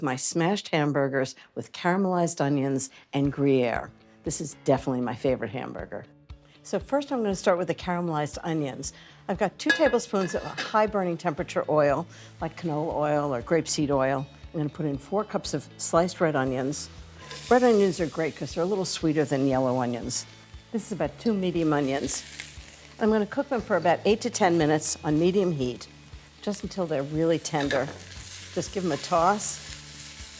My smashed hamburgers with caramelized onions and Gruyere. This is definitely my favorite hamburger. So first I'm going to start with the caramelized onions. I've got 2 tablespoons of high burning temperature oil, like canola oil or grapeseed oil. I'm going to put in 4 cups of sliced red onions. Red onions are great because they're a little sweeter than yellow onions. This is about 2 medium onions. I'm going to cook them for about 8 to 10 minutes on medium heat, just until they're really tender. Just give them a toss.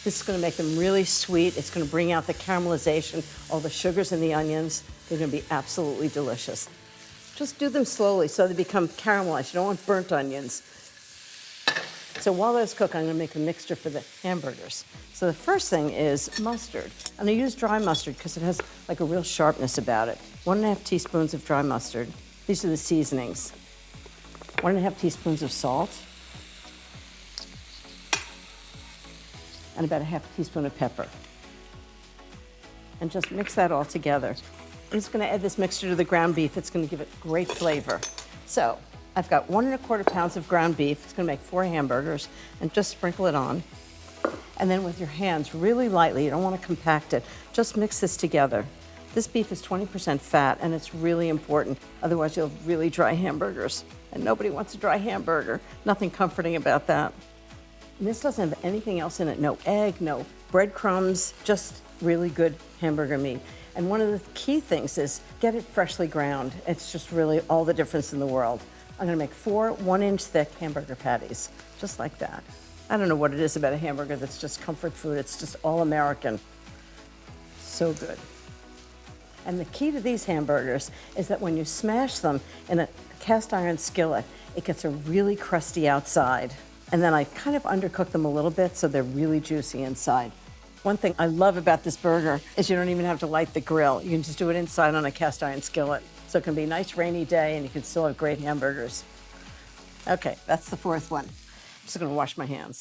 This is going to make them really sweet. It's going to bring out the caramelization, all the sugars in the onions. They're going to be absolutely delicious. Just do them slowly so they become caramelized. You don't want burnt onions. So while those cook, I'm going to make a mixture for the hamburgers. So the first thing is mustard. And I use dry mustard because it has like a real sharpness about it. 1½ teaspoons of dry mustard. These are the seasonings. 1½ teaspoons of salt. And about 1/2 teaspoon of pepper. And just mix that all together. I'm just going to add this mixture to the ground beef. It's going to give it great flavor. So I've got 1¼ pounds of ground beef. It's going to make 4 hamburgers, and just sprinkle it on. And then with your hands, really lightly, you don't want to compact it, just mix this together. This beef is 20% fat, and it's really important. Otherwise, you'll have really dry hamburgers. And nobody wants a dry hamburger. Nothing comforting about that. And this doesn't have anything else in it. No egg, no breadcrumbs, just really good hamburger meat. And one of the key things is get it freshly ground. It's just really all the difference in the world. I'm gonna make 4 1-inch thick hamburger patties, just like that. I don't know what it is about a hamburger that's just comfort food. It's just all American. So good. And the key to these hamburgers is that when you smash them in a cast iron skillet, it gets a really crusty outside. And then I kind of undercook them a little bit so they're really juicy inside. One thing I love about this burger is you don't even have to light the grill. You can just do it inside on a cast iron skillet. So it can be a nice rainy day and you can still have great hamburgers. Okay, that's the 4th one. I'm just gonna wash my hands.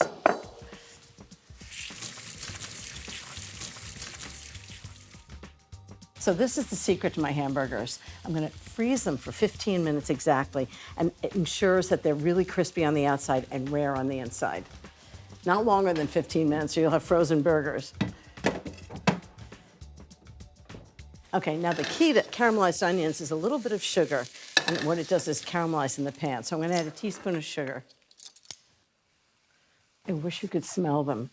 So this is the secret to my hamburgers. I'm gonna freeze them for 15 minutes exactly, and it ensures that they're really crispy on the outside and rare on the inside. Not longer than 15 minutes, or you'll have frozen burgers. Okay, now the key to caramelized onions is a little bit of sugar, and what it does is caramelize in the pan. So I'm gonna add a teaspoon of sugar. I wish you could smell them.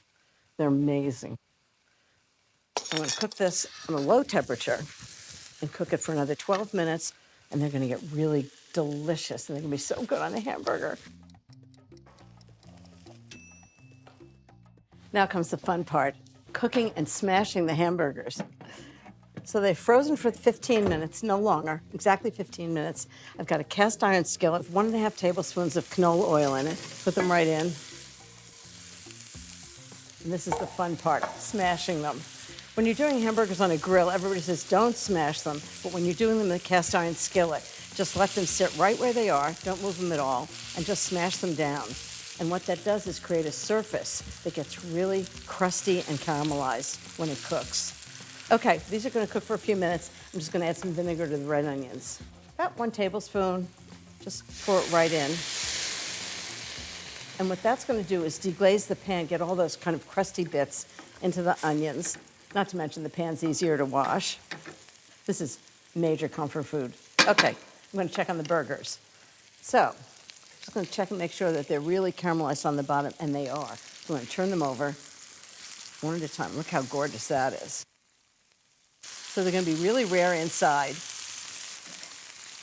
They're amazing. I'm gonna cook this on a low temperature and cook it for another 12 minutes, and they're gonna get really delicious, and they're gonna be so good on a hamburger. Now comes the fun part, cooking and smashing the hamburgers. So they're frozen for 15 minutes, no longer, exactly 15 minutes. I've got a cast iron skillet, 1½ tablespoons of canola oil in it. Put them right in. And this is the fun part, smashing them. When you're doing hamburgers on a grill, everybody says don't smash them, but when you're doing them in a cast iron skillet, just let them sit right where they are, don't move them at all, and just smash them down. And what that does is create a surface that gets really crusty and caramelized when it cooks. Okay, these are gonna cook for a few minutes. I'm just gonna add some vinegar to the red onions. About 1 tablespoon, just pour it right in. And what that's gonna do is deglaze the pan, get all those kind of crusty bits into the onions. Not to mention the pan's easier to wash. This is major comfort food. Okay, I'm gonna check on the burgers. So, just gonna check and make sure that they're really caramelized on the bottom, and they are. So I'm gonna turn them over one at a time. Look how gorgeous that is. So they're gonna be really rare inside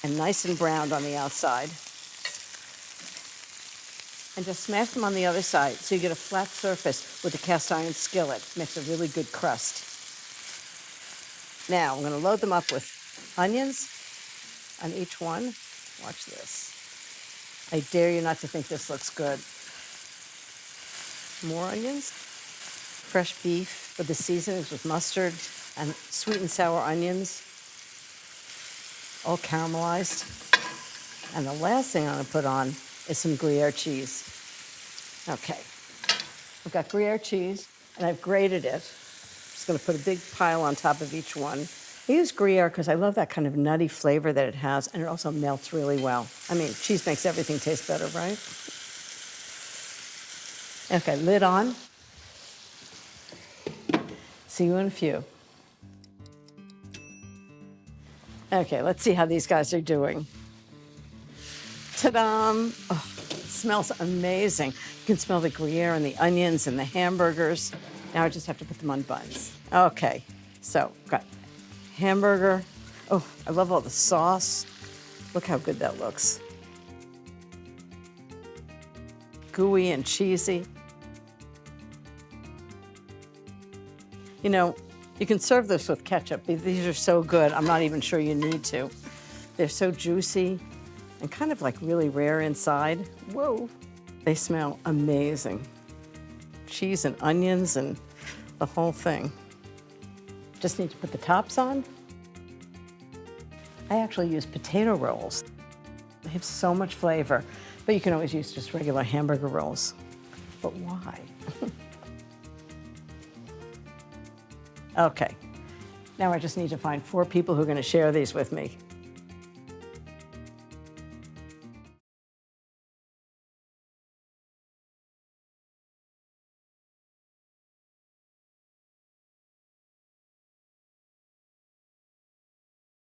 and nice and browned on the outside. And just smash them on the other side so you get a flat surface with the cast iron skillet. Makes a really good crust. Now I'm gonna load them up with onions on each one. Watch this. I dare you not to think this looks good. More onions. Fresh beef with the seasonings with mustard and sweet and sour onions. All caramelized. And the last thing I'm gonna put on is some Gruyere cheese. Okay, I've got Gruyere cheese and I've grated it. Just gonna put a big pile on top of each one. I use Gruyere because I love that kind of nutty flavor that it has, and it also melts really well. I mean, cheese makes everything taste better, right? Okay, lid on. See you in a few. Okay, let's see how these guys are doing. Ta-da! Oh, it smells amazing. You can smell the Gruyere and the onions and the hamburgers. Now I just have to put them on buns. Okay, so got hamburger. Oh, I love all the sauce. Look how good that looks. Gooey and cheesy. You know, you can serve this with ketchup. These are so good, I'm not even sure you need to. They're so juicy and kind of like really rare inside. Whoa. They smell amazing. Cheese and onions and the whole thing. Just need to put the tops on. I actually use potato rolls. They have so much flavor, but you can always use just regular hamburger rolls. But why? Okay, now I just need to find 4 people who are going to share these with me.